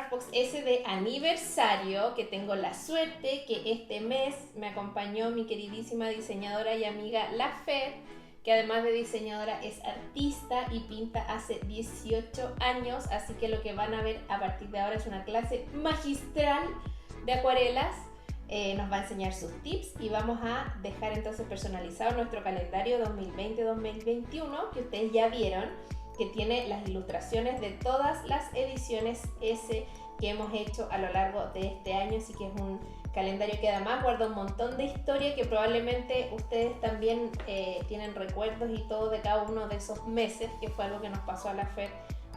Craftbox S de aniversario, que tengo la suerte que este mes me acompañó mi queridísima diseñadora y amiga La Fer, que además de diseñadora es artista y pinta hace 18 años, así que lo que van a ver a partir de ahora es una clase magistral de acuarelas. Nos va a enseñar sus tips y vamos a dejar entonces personalizado nuestro calendario 2020-2021 que ustedes ya vieron, que tiene las ilustraciones de todas las ediciones S que hemos hecho a lo largo de este año, así que es un calendario que además guarda un montón de historia que probablemente ustedes también tienen recuerdos y todo de cada uno de esos meses, que fue algo que nos pasó a la Fer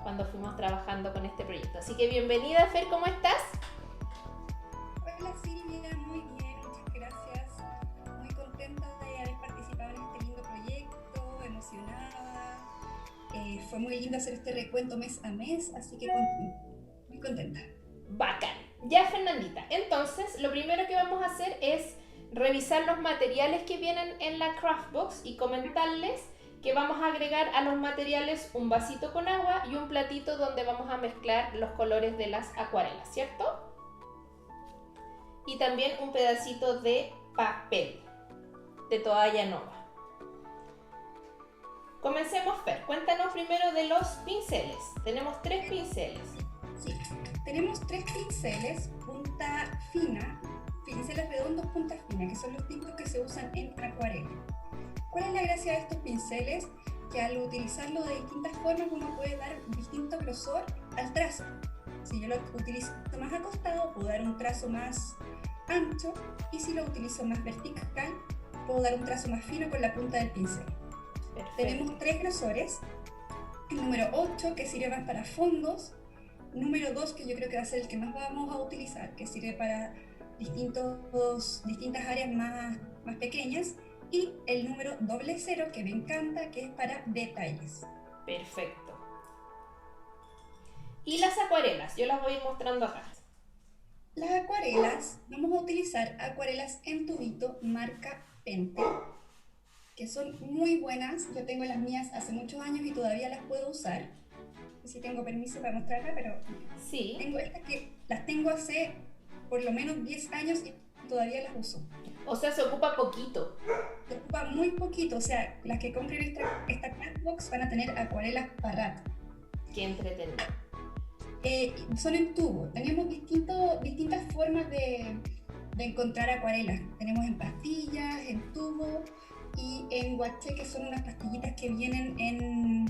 cuando fuimos trabajando con este proyecto. Así que bienvenida, Fer, ¿cómo estás? Hola Silvia, muy bien, muchas gracias. Muy contenta de haber participado en este lindo proyecto, emocionada. Fue muy lindo hacer este recuento mes a mes, así que muy contenta. Bacán. Ya, Fernandita, entonces lo primero que vamos a hacer es revisar los materiales que vienen en la Craftbox y comentarles que vamos a agregar a los materiales un vasito con agua y un platito donde vamos a mezclar los colores de las acuarelas, ¿cierto? Y también un pedacito de papel de toalla nova. Comencemos, Fer. Cuéntanos primero de los pinceles. Tenemos 3 pinceles. Sí, tenemos 3 pinceles, punta fina, pinceles redondos punta fina, que son los típicos que se usan en acuarela. ¿Cuál es la gracia de estos pinceles? Que al utilizarlo de distintas formas uno puede dar distinto grosor al trazo. Si yo lo utilizo más acostado, puedo dar un trazo más ancho, y si lo utilizo más vertical, puedo dar un trazo más fino con la punta del pincel. Perfecto. Tenemos 3 grosores. El número 8, que sirve más para fondos. Número 2, que yo creo que va a ser el que más vamos a utilizar, que sirve para distintas áreas más pequeñas. Y el número 00, que me encanta, que es para detalles. Perfecto. Y las acuarelas, yo las voy a ir mostrando acá. Las acuarelas, vamos a utilizar acuarelas en tubito marca Pentel, que son muy buenas. Yo tengo las mías hace muchos años y todavía las puedo usar. No sé si tengo permiso para mostrarlas, pero Sí. tengo estas que las tengo hace por lo menos 10 años y todavía las uso. O sea, se ocupa poquito. Se ocupa muy poquito, o sea, las que compren esta Craftbox van a tener acuarelas para rato. Qué entretenido. Son en tubo. Tenemos distintas formas de encontrar acuarelas. Tenemos en pastillas, en tubo y en guaché, que son unas pastillitas que vienen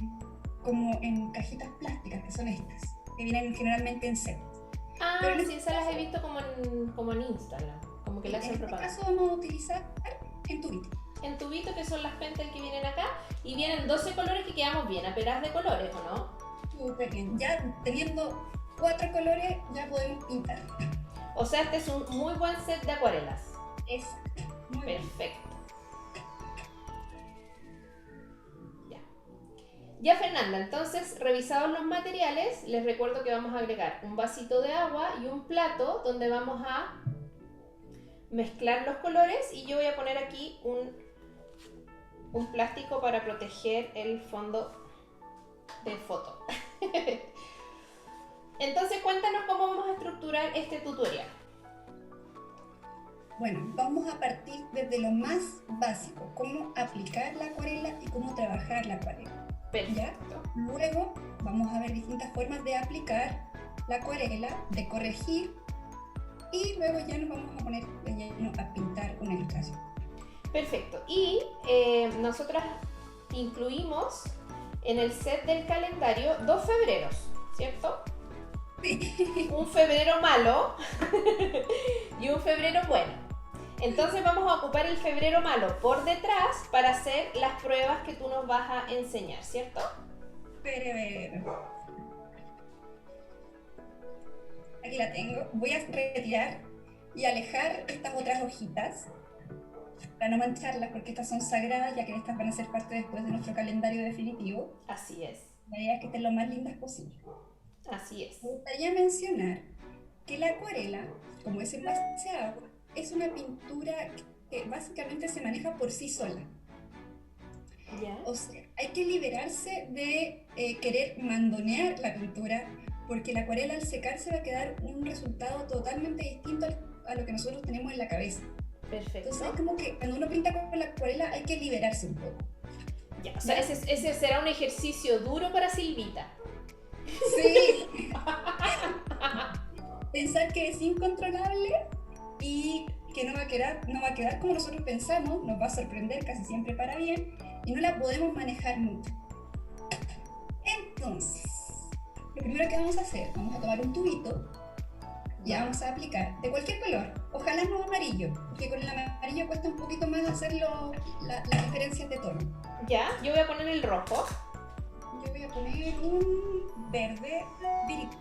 como en cajitas plásticas, que son estas, que vienen generalmente en set. Ah, Pero en sí, esas las he visto como en Instagram, como que le hacen este propaganda. caso vamos a utilizar en tubito. En tubito, que son las Pentel que vienen acá, y vienen 12 colores que quedamos bien aperas de colores, ¿o no? Súper bien. Ya teniendo 4 colores, ya podemos pintar. O sea, este es un muy buen set de acuarelas. Exacto. Muy bien. Perfecto. Ya, Fernanda, entonces, revisados los materiales, les recuerdo que vamos a agregar un vasito de agua y un plato donde vamos a mezclar los colores, y yo voy a poner aquí un plástico para proteger el fondo de foto. Entonces, cuéntanos cómo vamos a estructurar este tutorial. Bueno, vamos a partir desde lo más básico, cómo aplicar la acuarela y cómo trabajar la acuarela. Perfecto. Luego vamos a ver distintas formas de aplicar la acuarela, de corregir, y luego ya nos vamos a poner de lleno a pintar una ilustración. Perfecto. Y nosotras incluimos en el set del calendario 2 febreros, ¿cierto? Sí. Un febrero malo y un febrero bueno. Entonces vamos a ocupar el febrero malo por detrás para hacer las pruebas que tú nos vas a enseñar, ¿cierto? Pero. Aquí la tengo. Voy a retirar y alejar estas otras hojitas para no mancharlas, porque estas son sagradas, ya que estas van a ser parte después de nuestro calendario definitivo. Así es. La idea es que estén lo más lindas posible. Así es. Me gustaría mencionar que la acuarela, como es en base a agua, es una pintura que básicamente se maneja por sí sola. ¿Ya? O sea, hay que liberarse de querer mandonear la pintura porque la acuarela al secarse va a quedar un resultado totalmente distinto a lo que nosotros tenemos en la cabeza. Perfecto. Entonces es como que cuando uno pinta con la acuarela hay que liberarse un poco. Ya, o sea, ese será un ejercicio duro para Silvita. Sí. Pensar que es incontrolable y que no va a quedar como nosotros pensamos, nos va a sorprender casi siempre para bien y no la podemos manejar mucho. Entonces, lo primero que vamos a hacer, vamos a tomar un tubito y vamos a aplicar de cualquier color, ojalá no amarillo, porque con el amarillo cuesta un poquito más hacer las diferencias de tono. Ya, yo voy a poner el rojo. Yo voy a poner un verde virito.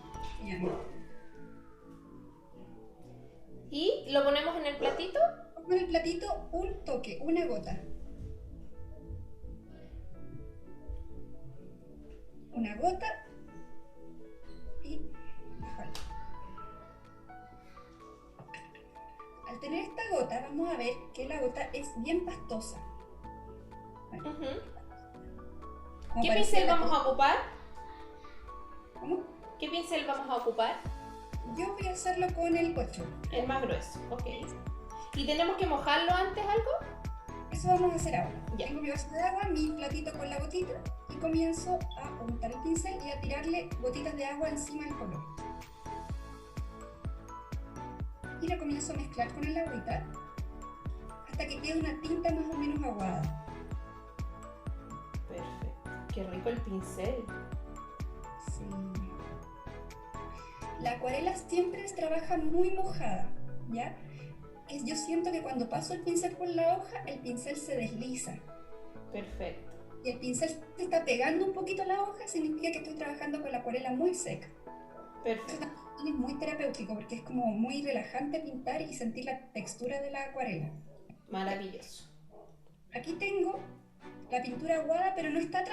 Y lo ponemos en el platito. Con el platito un toque, una gota. Una gota y jalo. Al tener esta gota vamos a ver que la gota es bien pastosa. ¿Qué pincel vamos a ocupar? ¿Cómo? ¿Qué pincel vamos a ocupar? Yo voy a hacerlo con el 8. El más grueso, ok. ¿Y tenemos que mojarlo antes algo? Eso vamos a hacer ahora. Ya. Tengo mi vaso de agua, mi platito con la gotita y comienzo a untar el pincel y a tirarle gotitas de agua encima del color. Y lo comienzo a mezclar con el agüita hasta que quede una tinta más o menos aguada. Perfecto. Qué rico el pincel. Sí. La acuarela siempre trabaja muy mojada, ¿ya? Yo siento que cuando paso el pincel por la hoja, el pincel se desliza. Perfecto. Y el pincel se está pegando un poquito a la hoja, significa que estoy trabajando con la acuarela muy seca. Perfecto. Eso también es muy terapéutico porque es como muy relajante pintar y sentir la textura de la acuarela. Maravilloso. Aquí tengo la pintura aguada, pero no está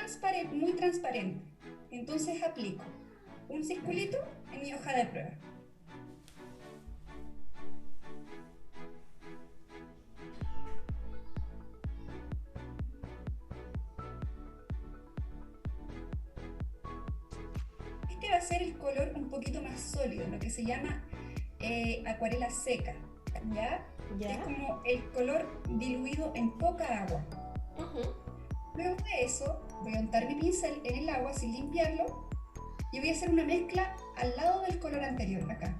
muy transparente. Entonces aplico un circulito en mi hoja de prueba. Este va a ser el color un poquito más sólido, lo que se llama acuarela seca, ¿ya? ¿Ya? Es como el color diluido en poca agua. Luego de eso, voy a untar mi pincel en el agua sin limpiarlo y voy a hacer una mezcla al lado del color anterior, acá.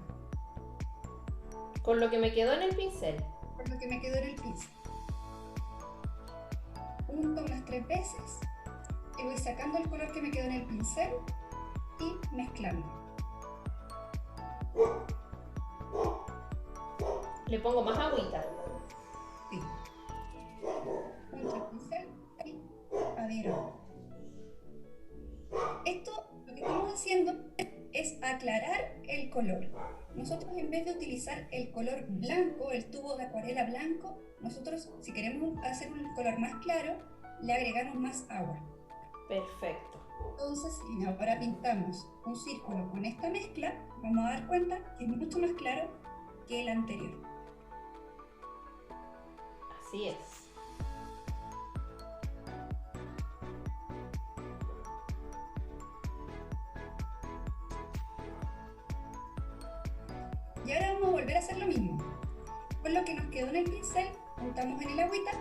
Con lo que me quedó en el pincel. Por lo que me quedó en el pincel. Unto unas 3 veces y voy sacando el color que me quedó en el pincel y mezclando. Le pongo más agüita. Sí. Unto el pincel y adhiero. Esto lo que estamos haciendo es aclarar el color. Nosotros, en vez de utilizar el color blanco, el tubo de acuarela blanco, nosotros, si queremos hacer un color más claro, le agregamos más agua. Perfecto. Entonces, si ahora pintamos un círculo con esta mezcla, vamos a dar cuenta que es mucho más claro que el anterior. Así es. Y ahora vamos a volver a hacer lo mismo. Con lo que nos quedó en el pincel, untamos en el agüita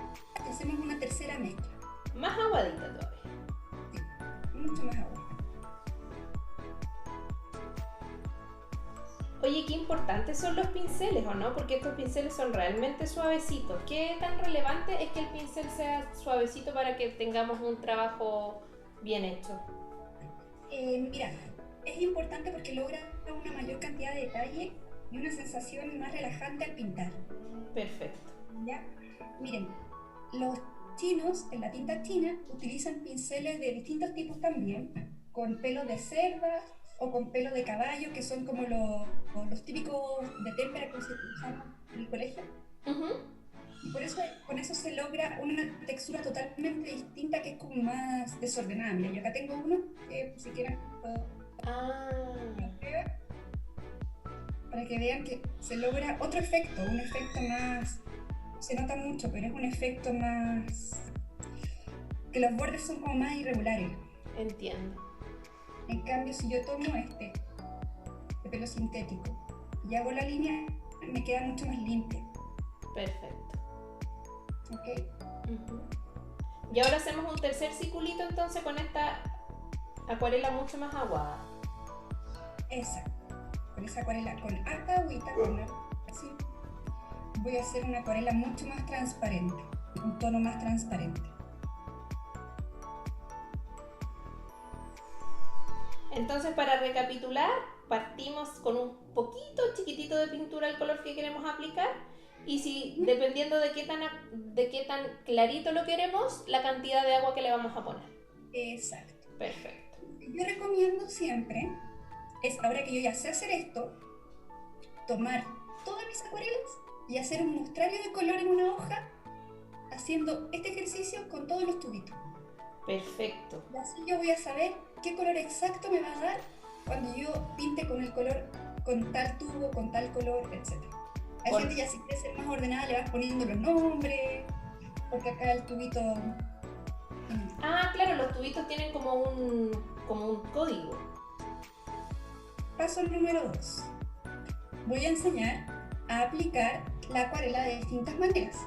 y hacemos una tercera mezcla. Más aguadita todavía. Sí, mucho más agua. Oye, qué importantes son los pinceles, ¿o no? Porque estos pinceles son realmente suavecitos. ¿Qué tan relevante es que el pincel sea suavecito para que tengamos un trabajo bien hecho? Mira, es importante porque logra una mayor cantidad de detalle y una sensación más relajante al pintar. Perfecto. ¿Ya? Miren, los chinos, en la tinta china, utilizan pinceles de distintos tipos también, con pelo de cerda o con pelo de caballo, que son como los típicos de témpera que se usan en el colegio. Y por eso, con eso se logra una textura totalmente distinta que es como más desordenada. Mira, yo acá tengo uno que si quieren puedo para que vean que se logra otro efecto, un efecto más, se nota mucho, pero es un efecto más, que los bordes son como más irregulares. Entiendo. En cambio, si yo tomo este pelo sintético y hago la línea, me queda mucho más limpia. Perfecto. ¿Ok? Y ahora hacemos un tercer circulito entonces con esta acuarela mucho más aguada. Exacto. Con esa acuarela con harta agüita, así, voy a hacer una acuarela mucho más transparente, un tono más transparente. Entonces, para recapitular, partimos con un poquito chiquitito de pintura al color que queremos aplicar, y si dependiendo de qué tan clarito lo queremos, la cantidad de agua que le vamos a poner. Exacto. Perfecto. Yo recomiendo siempre, ahora que yo ya sé hacer esto, tomar todas mis acuarelas y hacer un muestrario de color en una hoja, haciendo este ejercicio con todos los tubitos. Perfecto. Y así yo voy a saber qué color exacto me va a dar cuando yo pinte con el color, con tal tubo, con tal color, etc. Hay gente ya, si quiere ser más ordenada, le vas poniendo los nombres, porque acá el tubito... Ah, claro, los tubitos tienen como un código. Paso número 2. Voy a enseñar a aplicar la acuarela de distintas maneras,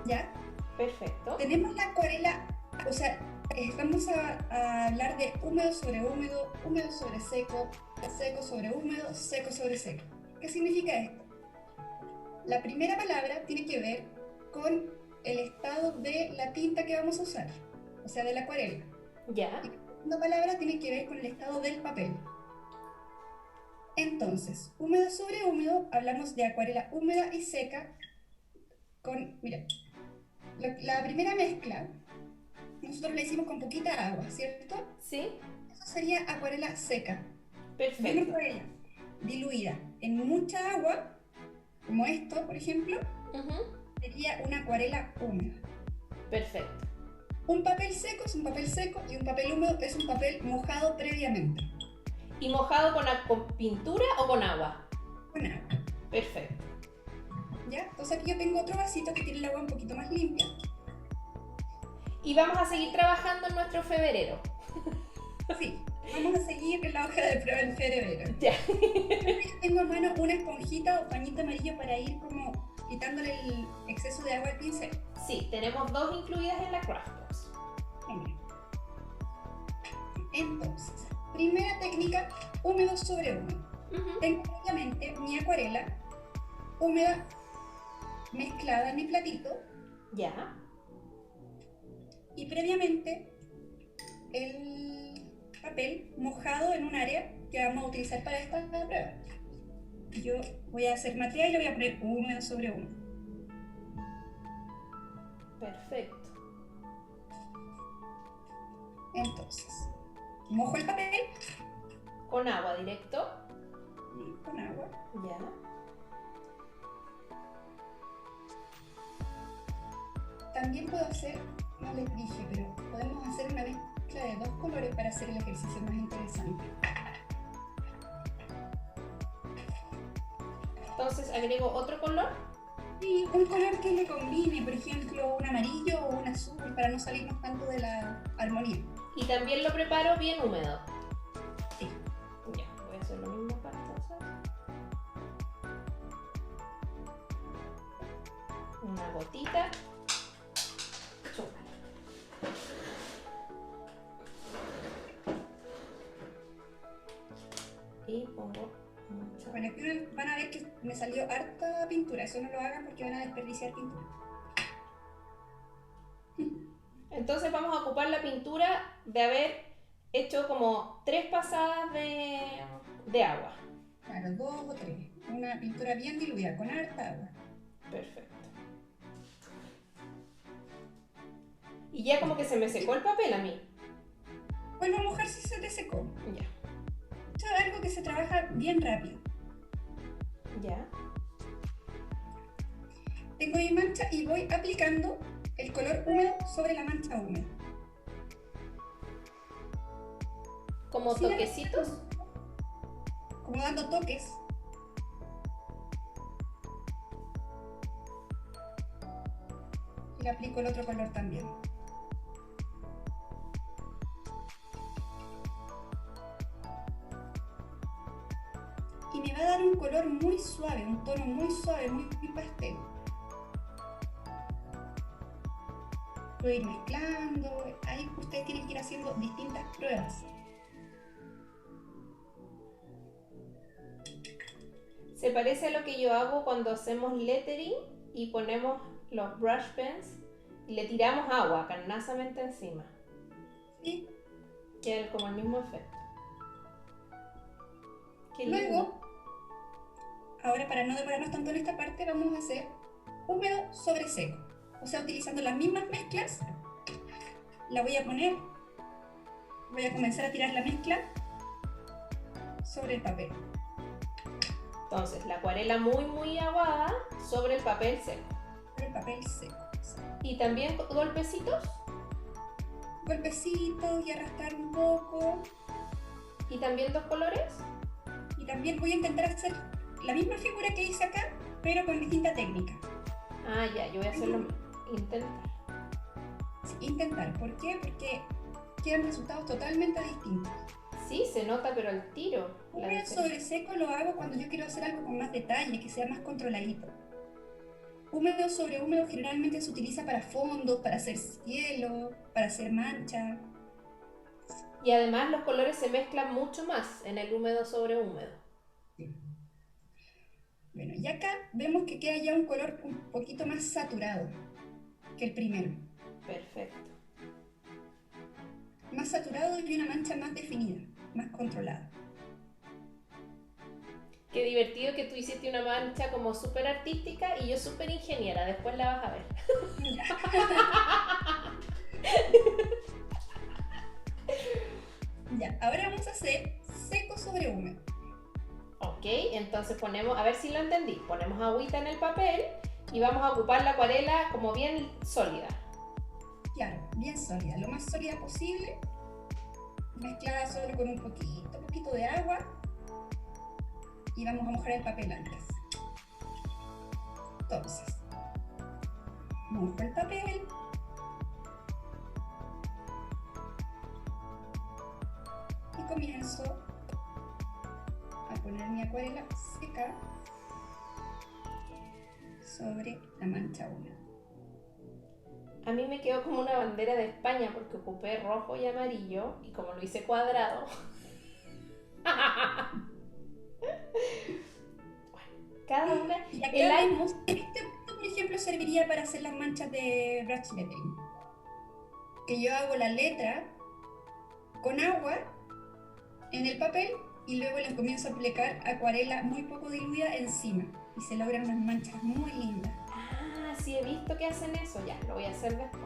¿ya? Perfecto. Tenemos la acuarela, o sea, vamos a hablar de húmedo sobre húmedo, húmedo sobre seco, seco sobre húmedo, seco sobre seco. ¿Qué significa esto? La primera palabra tiene que ver con el estado de la tinta que vamos a usar, o sea, de la acuarela. Ya. Y la segunda palabra tiene que ver con el estado del papel. Entonces, húmedo sobre húmedo, hablamos de acuarela húmeda y seca con, mira, la primera mezcla, nosotros la hicimos con poquita agua, ¿cierto? Sí. Eso sería acuarela seca. Perfecto. Y una acuarela diluida en mucha agua, como esto, por ejemplo, sería una acuarela húmeda. Perfecto. Un papel seco es un papel seco y un papel húmedo es un papel mojado previamente. ¿Y mojado con pintura o con agua? Con agua. Perfecto. ¿Ya? Entonces aquí yo tengo otro vasito que tiene el agua un poquito más limpia. Y vamos a seguir trabajando en nuestro febrero. Sí, vamos a seguir en la hoja de prueba en febrero. Ya. Yo tengo a mano una esponjita o pañito amarillo para ir como quitándole el exceso de agua al pincel. Sí, tenemos 2 incluidas en la Craft Box. Genial. Entonces, primera técnica, húmedo sobre húmedo. Tengo obviamente mi acuarela húmeda mezclada en mi platito. Ya. Y previamente el papel mojado en un área que vamos a utilizar para esta prueba. Yo voy a hacer material y lo voy a poner húmedo sobre húmedo. Perfecto. Entonces, mojo el papel. Con agua directo. Con agua. Ya. También puedo hacer, no les dije, pero podemos hacer una mezcla de 2 colores para hacer el ejercicio más interesante. Entonces agrego otro color. Y un color que le combine, por ejemplo, un amarillo o un azul, para no salirnos tanto de la armonía. Y también lo preparo bien húmedo. Sí. Ya, voy a hacer lo mismo para entonces. Una gotita. Y pongo mucho. Bueno, aquí van a ver que me salió harta pintura. Eso no lo hagan porque van a desperdiciar pintura. Entonces vamos a ocupar la pintura de haber hecho como 3 pasadas de agua. Claro, 2 o 3. Una pintura bien diluida, con harta agua. Perfecto. Y ya como que se me secó el papel a mí. Vuelvo a mojar si se te secó. Ya. Esto es algo que se trabaja bien rápido. Ya. Tengo mi mancha y voy aplicando el color húmedo sobre la mancha húmeda. Como Sí, toquecitos. Como dando toques. Y le aplico el otro color también. Y mi va a dar un color muy suave, un tono muy suave, muy pastel. Puedo ir mezclando, ahí ustedes tienen que ir haciendo distintas pruebas. Se parece a lo que yo hago cuando hacemos lettering y ponemos los brush pens y le tiramos agua carnazamente encima. Sí. Queda como el mismo efecto. Qué Luego, lindo. ahora para no demorarnos tanto en esta parte, vamos a hacer húmedo sobre seco. O sea, utilizando las mismas mezclas, la voy a poner, voy a comenzar a tirar la mezcla sobre el papel. Entonces, la acuarela muy aguada sobre el papel seco. Sobre el papel seco. ¿Y también golpecitos? Golpecitos y arrastrar un poco. ¿Y también dos colores? Y también voy a intentar hacer la misma figura que hice acá, pero con distinta técnica. Ah, ya, yo voy a hacerlo. Intentar. Sí, intentar. ¿Por qué? Porque quedan resultados totalmente distintos. Sí, se nota, pero al tiro. Húmedo sobre seco lo hago cuando yo quiero hacer algo con más detalle, que sea más controladito. Húmedo sobre húmedo generalmente se utiliza para fondos, para hacer cielo, para hacer mancha. Y además los colores se mezclan mucho más en el húmedo sobre húmedo. Sí. Bueno, y acá vemos que queda ya un color un poquito más saturado que el primero. Perfecto. Más saturado y una mancha más definida, más controlada. Qué divertido que tú hiciste una mancha como súper artística y yo súper ingeniera. Después la vas a ver. Ya, ahora vamos a hacer seco sobre húmedo. Ok, entonces ponemos, a ver si lo entendí. Ponemos agüita en el papel y vamos a ocupar la acuarela como bien sólida. Claro, bien sólida, lo más sólida posible. Mezclada solo con un poquito de agua. Y vamos a mojar el papel antes. Entonces, mojo el papel. Y comienzo a poner mi acuarela seca sobre la mancha húmeda. A mí me quedó como una bandera de España porque ocupé rojo y amarillo y como lo hice cuadrado. Cada una. Y acá vemos, este punto, por ejemplo, serviría para hacer las manchas de brush lettering. Que yo hago la letra con agua en el papel y luego le comienzo a aplicar acuarela muy poco diluida encima. Y se logran unas manchas muy lindas. Ah, sí, he visto que hacen eso. Ya, lo voy a hacer después.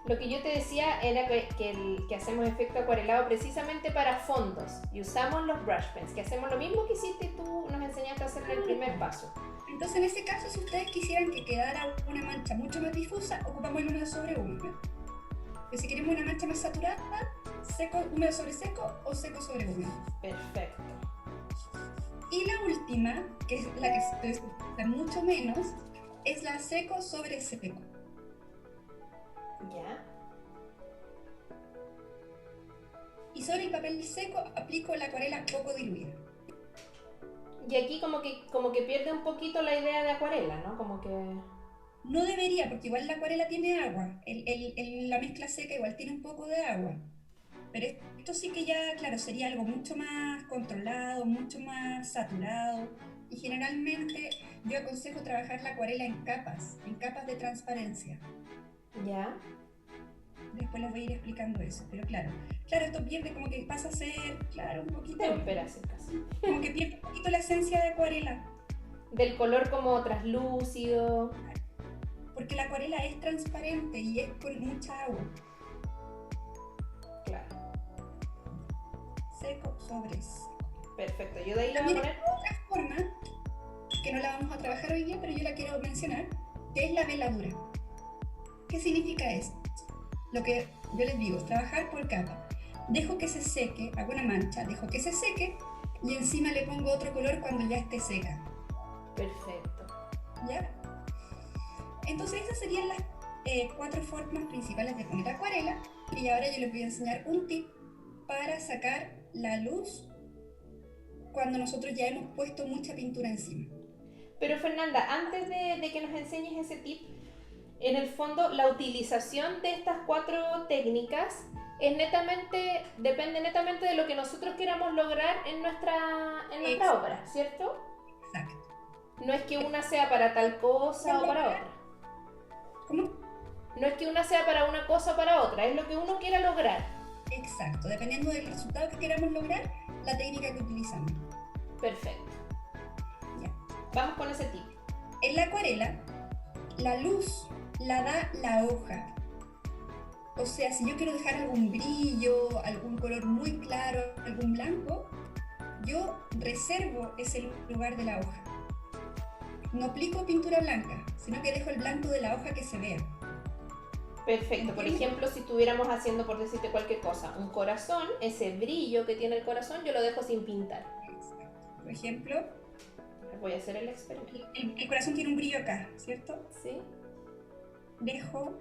Lo que yo te decía era que hacemos efecto acuarelado precisamente para fondos y usamos los brush pens, que hacemos lo mismo que hiciste tú, nos enseñaste a hacer en el primer paso. Entonces, en ese caso, si ustedes quisieran que quedara una mancha mucho más difusa, ocupamos el húmedo sobre húmedo. Pero si queremos una mancha más saturada, seco, húmedo sobre seco o seco sobre húmedo. Perfecto. Y la última, que es la que ustedes usan mucho menos, es la seco sobre seco. Ya. Y sobre el papel seco aplico la acuarela poco diluida. Y aquí como que pierde un poquito la idea de acuarela, ¿no? Como que... No debería, porque igual la acuarela tiene agua. La mezcla seca igual tiene un poco de agua. Pero esto sí que ya, claro, sería algo mucho más controlado, mucho más saturado. Y generalmente yo aconsejo trabajar la acuarela en capas de transparencia. Ya. Después les voy a ir explicando eso, pero claro, esto pierde como que pasa a ser, claro, un poquito... Témpera, sí, casi. Como que pierde un poquito la esencia de acuarela. Del color como traslúcido. Porque la acuarela es transparente y es con mucha agua. Claro. Seco sobre seco. Perfecto, yo de ahí le voy a También poner... hay otra forma, que no la vamos a trabajar hoy día, pero yo la quiero mencionar, que es la veladura. ¿Qué significa esto? Lo que yo les digo, trabajar por capa. Dejo que se seque, hago una mancha, dejo que se seque y encima le pongo otro color cuando ya esté seca. Perfecto. ¿Ya? Entonces esas serían las 4 formas principales de poner acuarela. Y ahora yo les voy a enseñar un tip para sacar la luz cuando nosotros ya hemos puesto mucha pintura encima. Pero Fernanda, antes de que nos enseñes ese tip, en el fondo la utilización de estas 4 técnicas depende netamente de lo que nosotros queramos lograr en nuestra obra, ¿cierto? Exacto. No es que una sea para tal cosa o para otra. ¿Cómo? No es que una sea para una cosa o para otra, es lo que uno quiera lograr. Exacto, dependiendo del resultado que queramos lograr, la técnica que utilizamos. Perfecto. Ya. Vamos con ese tip. En la acuarela, la luz la da la hoja. O sea, si yo quiero dejar algún brillo, algún color muy claro, algún blanco, yo reservo ese lugar de la hoja. No aplico pintura blanca, sino que dejo el blanco de la hoja que se vea. Perfecto. Por ejemplo, si estuviéramos haciendo, por decirte cualquier cosa, un corazón, ese brillo que tiene el corazón yo lo dejo sin pintar. Exacto. Por ejemplo, voy a hacer el experimento. El corazón tiene un brillo acá, ¿cierto? Sí. Dejo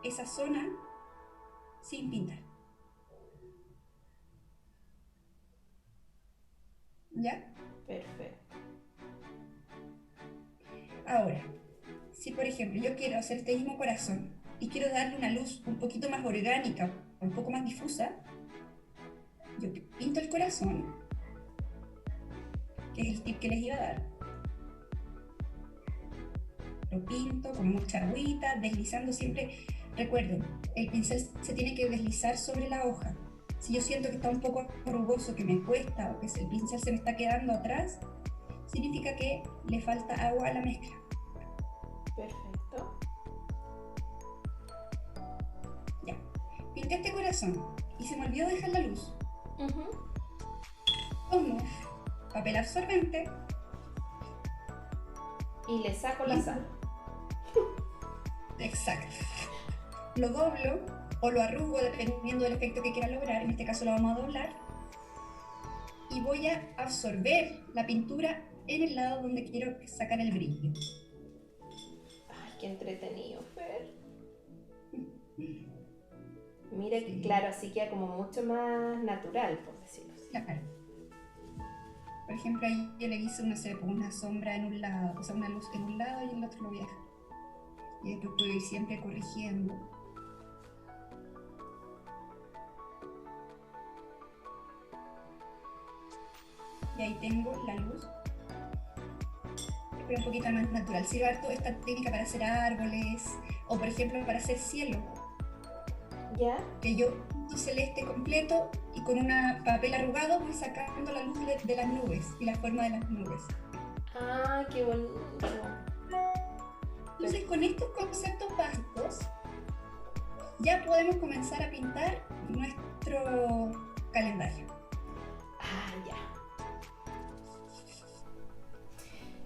esa zona sin pintar. ¿Ya? Perfecto. Ahora, si por ejemplo yo quiero hacer este mismo corazón y quiero darle una luz un poquito más orgánica, un poco más difusa, yo pinto el corazón, que es el tip que les iba a dar. Lo pinto con mucha agüita, deslizando siempre. Recuerden, el pincel se tiene que deslizar sobre la hoja. Si yo siento que está un poco rugoso, que me cuesta o que el pincel se me está quedando atrás, significa que le falta agua a la mezcla. Perfecto. Ya, pinté este corazón y se me olvidó dejar la luz. Tomo papel absorbente y le saco la sal. Exacto. Lo doblo o lo arrugo dependiendo del efecto que quiera lograr. En este caso lo vamos a doblar. Y voy a absorber la pintura en el lado donde quiero sacar el brillo. Ay, qué entretenido, Fer. Mira, sí. Claro, así queda como mucho más natural, por decirlo así. Claro. Por ejemplo, ahí yo le hice una sombra en un lado, o sea, una luz en un lado y en el otro lo voy a dejar. Y después puedo ir siempre corrigiendo. Y ahí tengo la luz. Pero un poquito más natural. Sirve harto esta técnica para hacer árboles o, por ejemplo, para hacer cielo. ¿Ya? Que yo pinto celeste completo y con un papel arrugado voy sacando la luz de las nubes y la forma de las nubes. ¡Ah, qué bonito! Entonces, con estos conceptos básicos, ya podemos comenzar a pintar nuestro calendario. Ah, ya.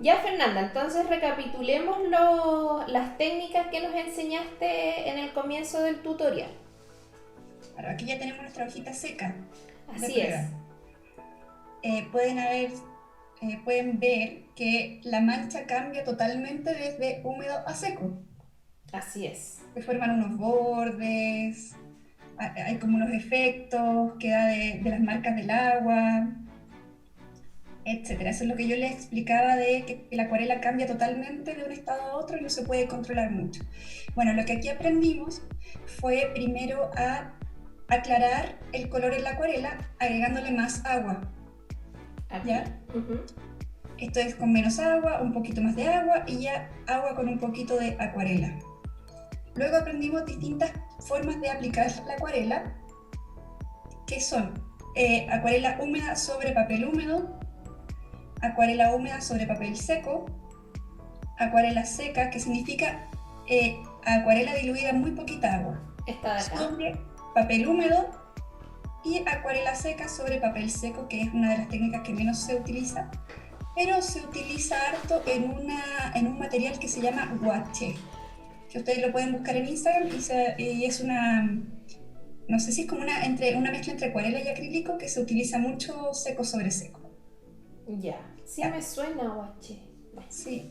Ya, Fernanda, entonces recapitulemos las técnicas que nos enseñaste en el comienzo del tutorial. Ahora, aquí ya tenemos nuestra hojita seca. Así es. Pueden ver que la mancha cambia totalmente desde húmedo a seco. Así es. Se forman unos bordes, hay como unos efectos, queda de las marcas del agua, etcétera. Eso es lo que yo les explicaba de que la acuarela cambia totalmente de un estado a otro y no se puede controlar mucho. Bueno, lo que aquí aprendimos fue primero a aclarar el color en la acuarela agregándole más agua. ¿Ya? Esto es con menos agua, un poquito más de agua y ya agua con un poquito de acuarela. Luego aprendimos distintas formas de aplicar la acuarela, que son acuarela húmeda sobre papel húmedo, acuarela húmeda sobre papel seco, acuarela seca, que significa acuarela diluida en muy poquita agua, sobre papel húmedo, y acuarela seca sobre papel seco, que es una de las técnicas que menos se utiliza, pero se utiliza harto en un material que se llama guache, que ustedes lo pueden buscar en Instagram y es una, no sé si es como una mezcla entre acuarela y acrílico que se utiliza mucho seco sobre seco. Ya, sí me suena guache. Sí.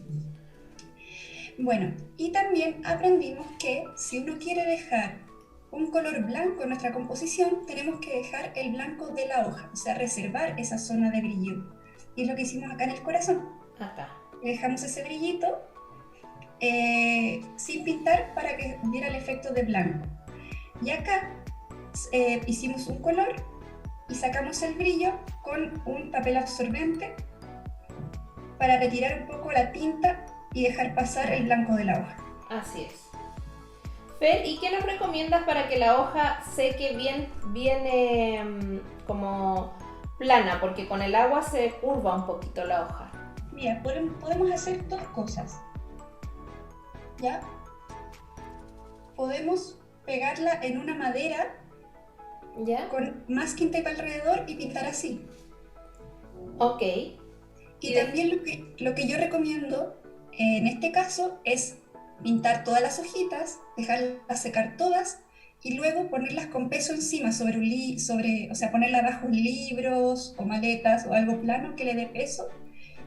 Bueno, y también aprendimos que si uno quiere dejar un color blanco en nuestra composición, tenemos que dejar el blanco de la hoja, o sea, reservar esa zona de brillo. Y es lo que hicimos acá en el corazón. Acá. Dejamos ese brillito sin pintar para que diera el efecto de blanco. Y acá hicimos un color y sacamos el brillo con un papel absorbente para retirar un poco la tinta y dejar pasar el blanco de la hoja. Así es. Fer, ¿y qué nos recomiendas para que la hoja seque bien como plana? Porque con el agua se curva un poquito la hoja. Mira, podemos hacer dos cosas. ¿Ya? Podemos pegarla en una madera ¿Ya? con masking tape alrededor y pintar así. Ok. Y también lo que yo recomiendo en este caso es pintar todas las hojitas, dejarlas secar todas y luego ponerlas con peso encima o sea, ponerlas bajo libros o maletas o algo plano que le dé peso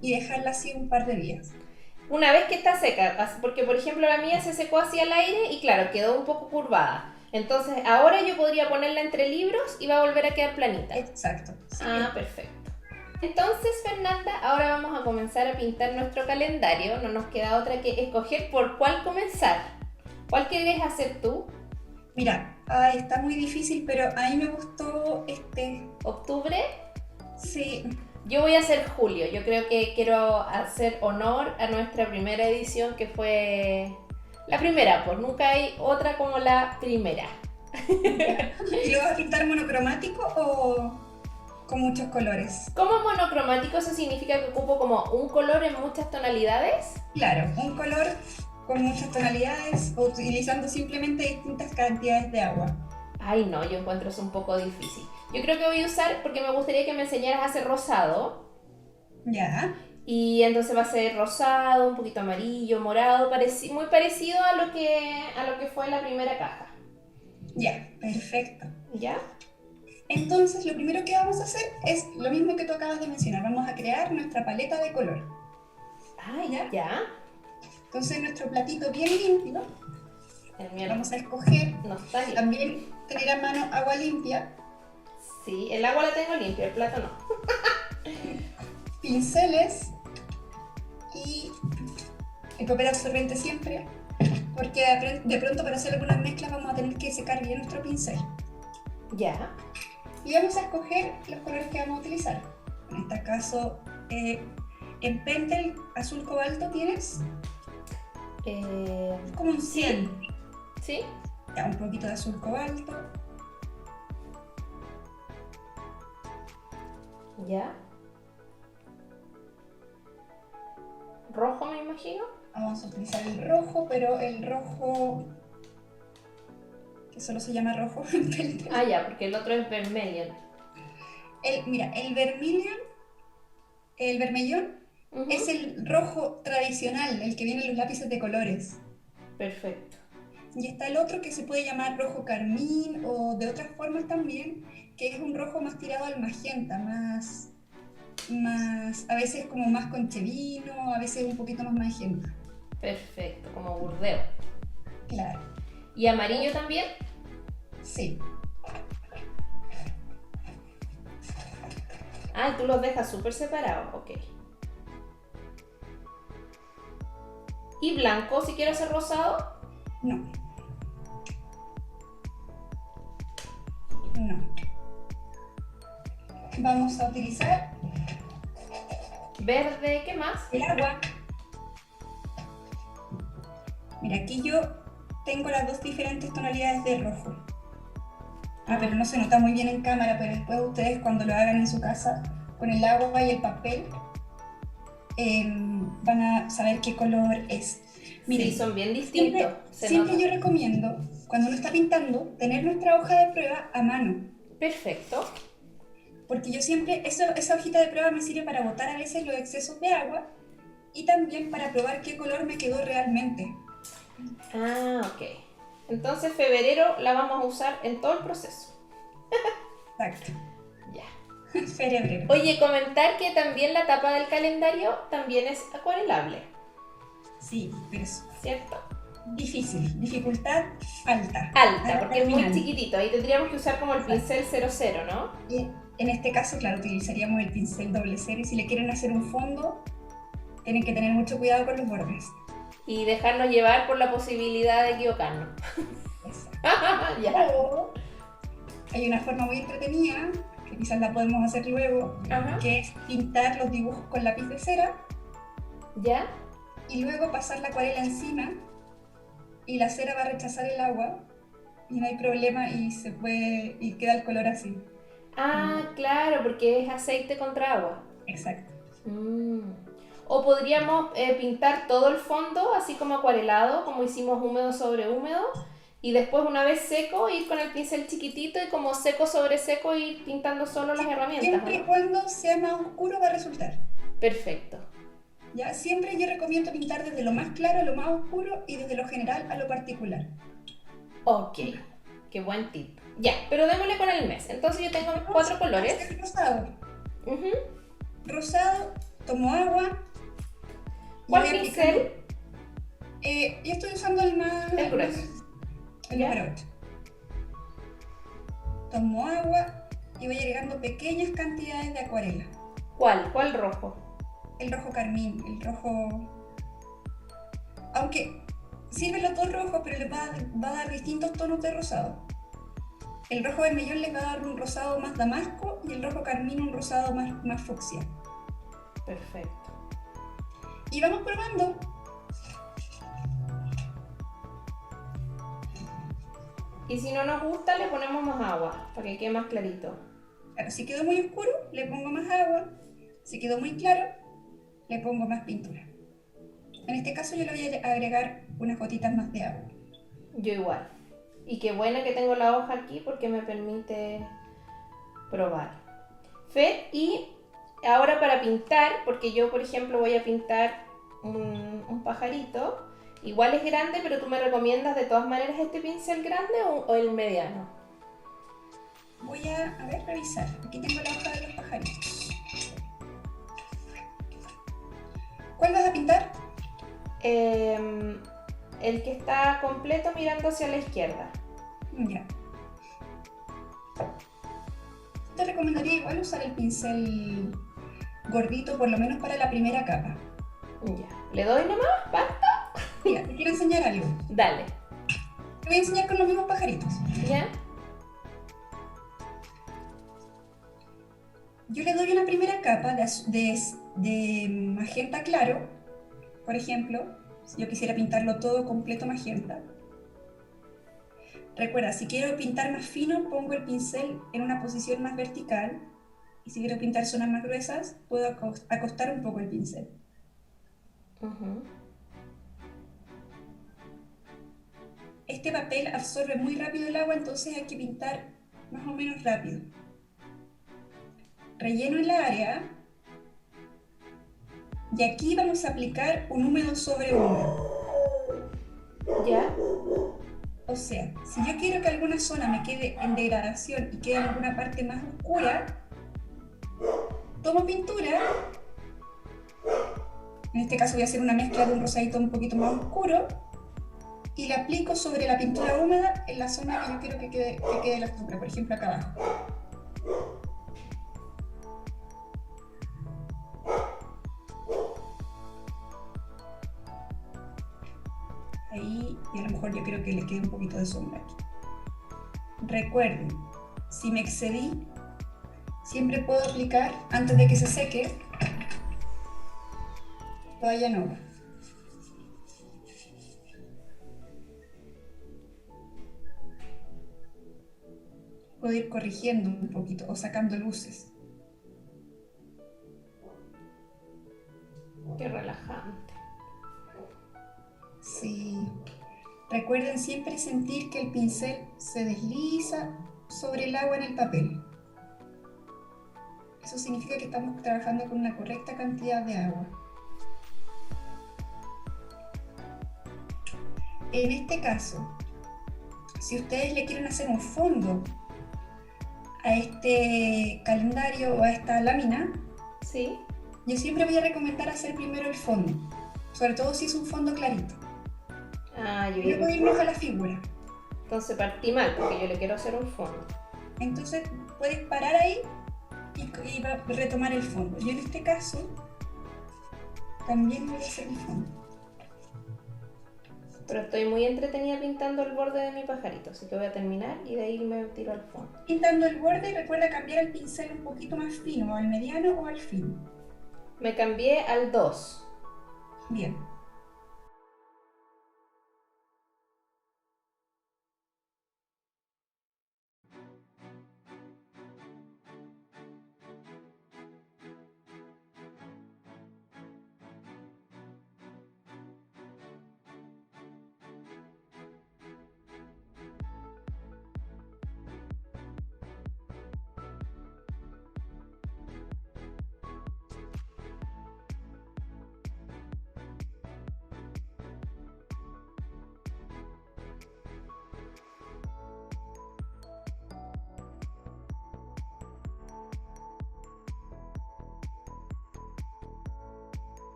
y dejarla así un par de días. Una vez que está seca, porque por ejemplo la mía se secó así al aire y claro, quedó un poco curvada. Entonces ahora yo podría ponerla entre libros y va a volver a quedar planita. Exacto. Sí. Ah, perfecto. Entonces, Fernanda, ahora vamos a comenzar a pintar nuestro calendario. No nos queda otra que escoger por cuál comenzar. ¿Cuál quieres hacer tú? Mira, está muy difícil, pero a mí me gustó este. ¿Octubre? Sí. Yo voy a hacer julio. Yo creo que quiero hacer honor a nuestra primera edición, que fue la primera, pues nunca hay otra como la primera. ¿Y lo vas a pintar monocromático o con muchos colores? ¿Cómo monocromático? ¿Eso significa que ocupo como un color en muchas tonalidades? Claro, un color con muchas tonalidades o utilizando simplemente distintas cantidades de agua. Ay, no, yo encuentro eso un poco difícil. Yo creo que voy a usar, porque me gustaría que me enseñaras a hacer rosado. Ya. Y entonces va a ser rosado, un poquito amarillo, morado, muy parecido a lo que fue la primera caja. Ya, perfecto. ¿Ya? Entonces, lo primero que vamos a hacer es lo mismo que tú acabas de mencionar. Vamos a crear nuestra paleta de color. Ah, ya. Entonces, nuestro platito bien limpio, El mío vamos a escoger no está limpio. también tener a mano agua limpia, Sí, el agua la tengo limpia, el plato no. pinceles y el papel absorbente siempre, porque de pronto para hacer algunas mezclas vamos a tener que secar bien nuestro pincel. Ya. Y vamos a escoger los colores que vamos a utilizar. En este caso, en Pentel azul cobalto tienes como un 100. ¿Sí? Ya, un poquito de azul cobalto. Ya. Rojo, me imagino. Vamos a utilizar el rojo, pero el rojo que solo se llama rojo en Pentel. Ah, ya, porque el otro es vermilion. Mira, el vermellón es el rojo tradicional, el que viene en los lápices de colores. Perfecto. Y está el otro que se puede llamar rojo carmín o de otras formas también, que es un rojo más tirado al magenta, más a veces como más conchevino, a veces un poquito más magenta. Perfecto, como burdeo. Claro. ¿Y amarillo también? Sí. Ah, y tú los dejas súper separados, ok. ¿Y blanco si quiero hacer rosado? No. No. Vamos a utilizar Verde, ¿qué más? el agua. Mira, aquí yo tengo las dos diferentes tonalidades de rojo. Pero no se nota muy bien en cámara, pero después ustedes cuando lo hagan en su casa con el agua y el papel van a saber qué color es. Miren, sí, son bien distintos. Siempre yo recomiendo, cuando uno está pintando, tener nuestra hoja de prueba a mano. Perfecto. Porque yo siempre, esa hojita de prueba me sirve para botar a veces los excesos de agua y también para probar qué color me quedó realmente. Ah, ok. Entonces febrero la vamos a usar en todo el proceso. Exacto. Ya. Febrero. Oye, comentar que también la tapa del calendario también es acuarelable. Sí, pero eso. ¿Cierto? difícil, dificultad alta. Alta, porque es muy terminal. chiquitito. Ahí tendríamos que usar como el Exacto. pincel 00, ¿no? Y en este caso, claro, utilizaríamos el pincel 00 y si le quieren hacer un fondo, tienen que tener mucho cuidado con los bordes. Y dejarnos llevar por la posibilidad de equivocarnos. Exacto. Ya. O hay una forma muy entretenida, que quizás la podemos hacer luego, Ajá. que es pintar los dibujos con lápiz de cera ¿Ya? y luego pasar la acuarela encima y la cera va a rechazar el agua y no hay problema y queda el color así. Ah, claro, porque es aceite contra agua. Exacto. Mm. O podríamos pintar todo el fondo, así como acuarelado, como hicimos húmedo sobre húmedo, y después una vez seco ir con el pincel chiquitito y como seco sobre seco ir pintando solo las herramientas, Siempre y ¿no? cuando sea más oscuro va a resultar. Perfecto. ¿Ya? Siempre yo recomiendo pintar desde lo más claro a lo más oscuro y desde lo general a lo particular. Ok, qué buen tip. Ya, pero démosle con el mes. Entonces yo tengo Vamos 4 a colores. hacer rosado. Ujú. Rosado, tomo agua. Y ¿Cuál voy pincel? aplicando. Yo estoy usando el más. El grueso. El ¿Ya? número 8. Tomo agua y voy agregando pequeñas cantidades de acuarela. ¿Cuál? ¿Cuál rojo? El rojo carmín, el rojo. Aunque sirven los dos rojos, pero les va a dar distintos tonos de rosado. El rojo vermellón les va a dar un rosado más damasco y el rojo carmín un rosado más fucsia. Perfecto. Y vamos probando. Y si no nos gusta, le ponemos más agua para que quede más clarito. Claro, si quedó muy oscuro, le pongo más agua. Si quedó muy claro, le pongo más pintura. En este caso yo le voy a agregar unas gotitas más de agua. Yo igual. Y qué buena que tengo la hoja aquí porque me permite probar. Fe, y ahora para pintar, porque yo por ejemplo voy a pintar un pajarito, igual es grande, pero tú me recomiendas de todas maneras este pincel grande o el mediano. Voy a ver, revisar. Aquí tengo la hoja de los pajaritos. ¿Cuál vas a pintar? El que está completo mirando hacia la izquierda. Ya. Te recomendaría igual usar el pincel gordito, por lo menos para la primera capa. Ya. ¿Le doy nomás? ¿Basta? Mira, te quiero enseñar algo. Dale. Te voy a enseñar con los mismos pajaritos. ¿Ya? Yo le doy una primera capa de magenta claro, por ejemplo, si yo quisiera pintarlo todo completo magenta. Recuerda, si quiero pintar más fino, pongo el pincel en una posición más vertical, y si quiero pintar zonas más gruesas, puedo acostar un poco el pincel. Uh-huh. Este papel absorbe muy rápido el agua, entonces hay que pintar más o menos rápido. Relleno el área y aquí vamos a aplicar un húmedo sobre húmedo. ¿Ya? O sea, si yo quiero que alguna zona me quede en degradación y quede alguna parte más oscura, tomo pintura. En este caso voy a hacer una mezcla de un rosadito un poquito más oscuro y la aplico sobre la pintura húmeda en la zona que yo quiero que quede la sombra, por ejemplo acá abajo. Ahí, y a lo mejor yo creo que le quede un poquito de sombra aquí. Recuerden, si me excedí, siempre puedo aplicar, antes de que se seque, toalla nova. Puedo ir corrigiendo un poquito o sacando luces. Qué relajante. Sí. Recuerden siempre sentir que el pincel se desliza sobre el agua en el papel. Eso significa que estamos trabajando con una correcta cantidad de agua. En este caso, si ustedes le quieren hacer un fondo a este calendario o a esta lámina, ¿Sí? yo siempre voy a recomendar hacer primero el fondo, sobre todo si es un fondo clarito. Ah, yo Y luego irnos a la figura. Entonces partí mal, porque yo le quiero hacer un fondo. Entonces puedes parar ahí y retomar el fondo. Yo en este caso también voy a hacer un fondo. Pero estoy muy entretenida pintando el borde de mi pajarito, así que voy a terminar y de ahí me tiro al fondo. Pintando el borde, recuerda cambiar el pincel un poquito más fino, o al mediano o al fino. Me cambié al 2. Bien.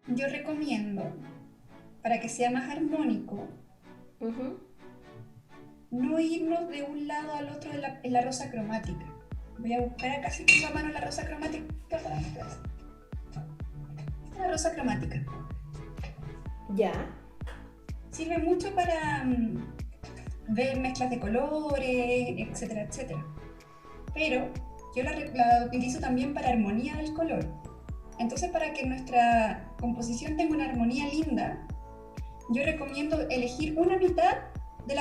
Yo recomiendo, para que sea más armónico, no irnos de un lado al otro en la rosa cromática. Voy a buscar acá si tengo a mano la rosa cromática para mostrar. Esta es la rosa cromática. Ya. Sirve mucho para ver mezclas de colores, etcétera, etcétera. Pero yo la utilizo también para armonía del color. Entonces, para que nuestra composición tenga una armonía linda, yo recomiendo elegir una mitad de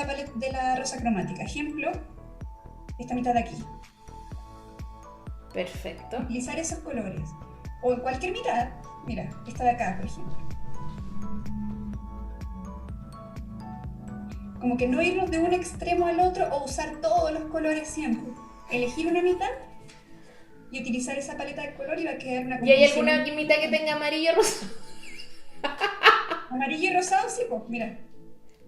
la rosa cromática. Ejemplo, esta mitad de aquí. Perfecto. Utilizar esos colores. O en cualquier mitad. Mira, esta de acá, por ejemplo. Como que no irnos de un extremo al otro o usar todos los colores siempre. Elegir una mitad y utilizar esa paleta de color y va a quedar una composición. ¿Y hay alguna mitad que tenga amarillo o rosado? Amarillo y rosado, sí, pues, mira.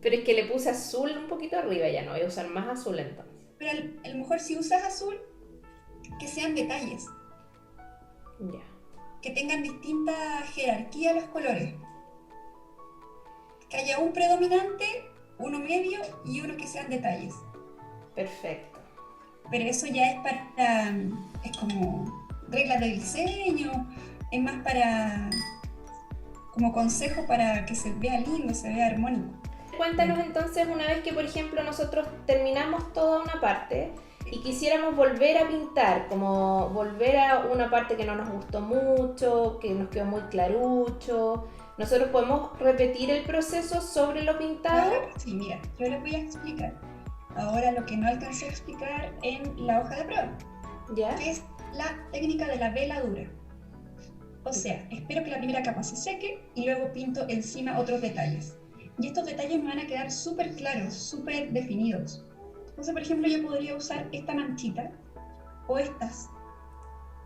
Pero es que le puse azul un poquito arriba, ya no voy a usar más azul entonces. Pero a lo mejor si usas azul, que sean detalles. Ya. Que tengan distinta jerarquía los colores. Que haya un predominante, uno medio y uno que sean detalles. Perfecto. Pero eso ya es para, es como reglas de diseño, es más para, como consejo para que se vea lindo, se vea armónico. Cuéntanos entonces, una vez que por ejemplo nosotros terminamos toda una parte y quisiéramos volver a pintar, como volver a una parte que no nos gustó mucho, que nos quedó muy clarucho, ¿nosotros podemos repetir el proceso sobre lo pintado? Claro que sí, mira, yo les voy a explicar ahora lo que no alcancé a explicar en la hoja de prueba, ¿Ya? que es la técnica de la veladura. O sea, espero que la primera capa se seque y luego pinto encima otros detalles. Y estos detalles me van a quedar súper claros, súper definidos. Entonces, por ejemplo, yo podría usar esta manchita o estas,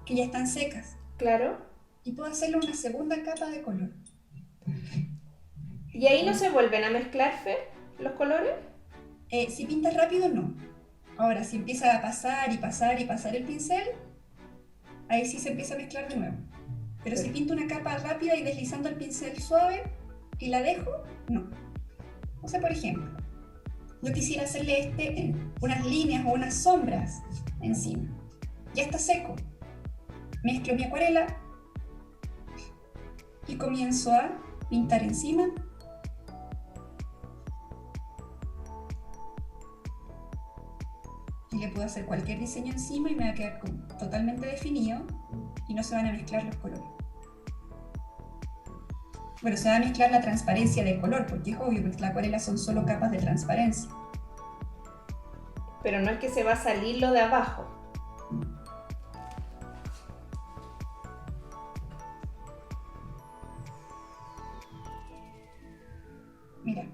que ya están secas. Claro. Y puedo hacerle una segunda capa de color. ¿Y ahí no se vuelven a mezclar, Fer, los colores? Si pintas rápido, no. Ahora, si empieza a pasar y pasar y pasar el pincel, ahí sí se empieza a mezclar de nuevo. Pero si pinto una capa rápida y deslizando el pincel suave y la dejo, no. O sea, por ejemplo, yo quisiera hacerle unas líneas o unas sombras encima. Ya está seco. Mezclo mi acuarela y comienzo a pintar encima. Y le puedo hacer cualquier diseño encima y me va a quedar totalmente definido y no se van a mezclar los colores. Bueno, se va a mezclar la transparencia de color, porque es obvio, porque la acuarela son solo capas de transparencia. Pero no es que se va a salir lo de abajo. Mira.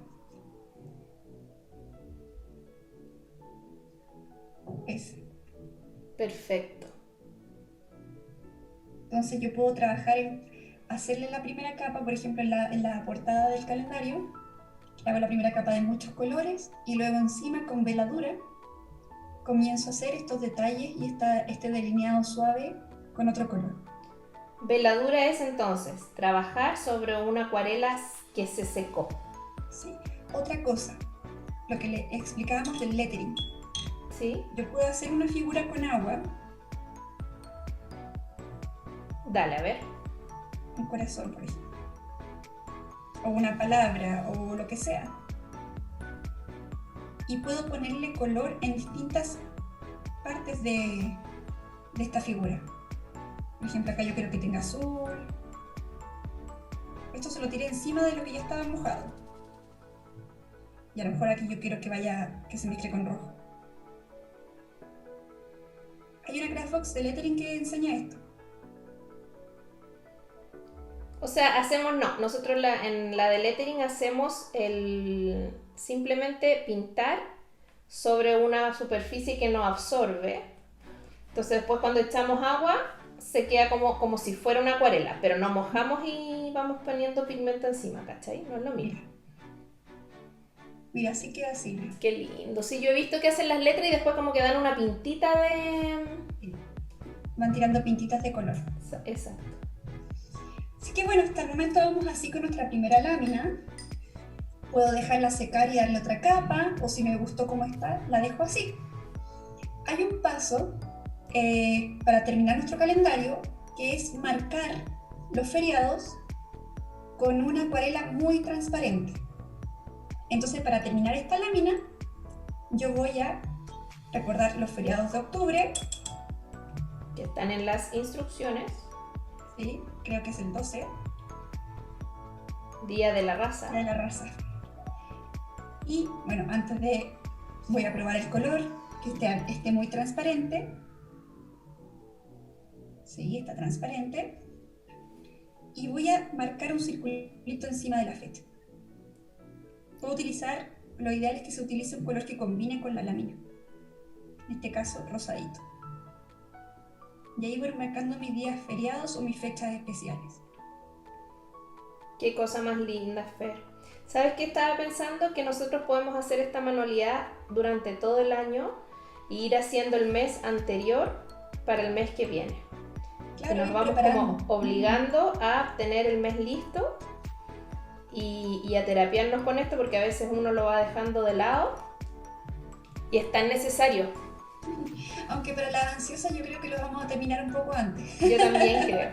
Ese. Perfecto. Entonces yo puedo trabajar en hacerle la primera capa, por ejemplo, en la portada del calendario. Hago la primera capa de muchos colores y luego encima con veladura comienzo a hacer estos detalles y este delineado suave con otro color. Veladura es entonces trabajar sobre una acuarela que se secó. Sí. Otra cosa, lo que le explicábamos del lettering. ¿Sí? Yo puedo hacer una figura con agua. Dale, a ver. Un corazón, por ejemplo. O una palabra, o lo que sea. Y puedo ponerle color en distintas partes de esta figura. Por ejemplo, acá yo quiero que tenga azul. Esto se lo tiré encima de lo que ya estaba mojado. Y a lo mejor aquí yo quiero que se mezcle con rojo. Hay una Craftbox de lettering que enseña esto. O sea, nosotros en la de lettering hacemos simplemente pintar sobre una superficie que no absorbe. Entonces después cuando echamos agua se queda como si fuera una acuarela, pero no mojamos y vamos poniendo pigmento encima, ¿cachai? No es lo mismo. Mira, así queda así. Qué lindo. Sí, yo he visto que hacen las letras y después como que dan una pintita de... Van tirando pintitas de color. Exacto. Así que bueno, hasta el momento vamos así con nuestra primera lámina. Puedo dejarla secar y darle otra capa, o si me gustó cómo está, la dejo así. Hay un paso para terminar nuestro calendario, que es marcar los feriados con una acuarela muy transparente. Entonces, para terminar esta lámina, yo voy a recordar los feriados de octubre. Que están en las instrucciones. Sí, creo que es el 12. Día de la raza. Día de la raza. Y bueno, voy a probar el color, que esté muy transparente. Sí, está transparente. Y voy a marcar un circulito encima de la fecha. Puedo utilizar, lo ideal es que se utilice un color que combine con la lámina. En este caso, rosadito. Y ahí voy marcando mis días feriados o mis fechas especiales. Qué cosa más linda, Fer. ¿Sabes qué estaba pensando? Que nosotros podemos hacer esta manualidad durante todo el año e ir haciendo el mes anterior para el mes que viene. Claro, que nos vamos como obligando a tener el mes listo y a terapiarnos con esto, porque a veces uno lo va dejando de lado y es tan necesario. Aunque para la ansiosa yo creo que lo vamos a terminar un poco antes. Yo también creo.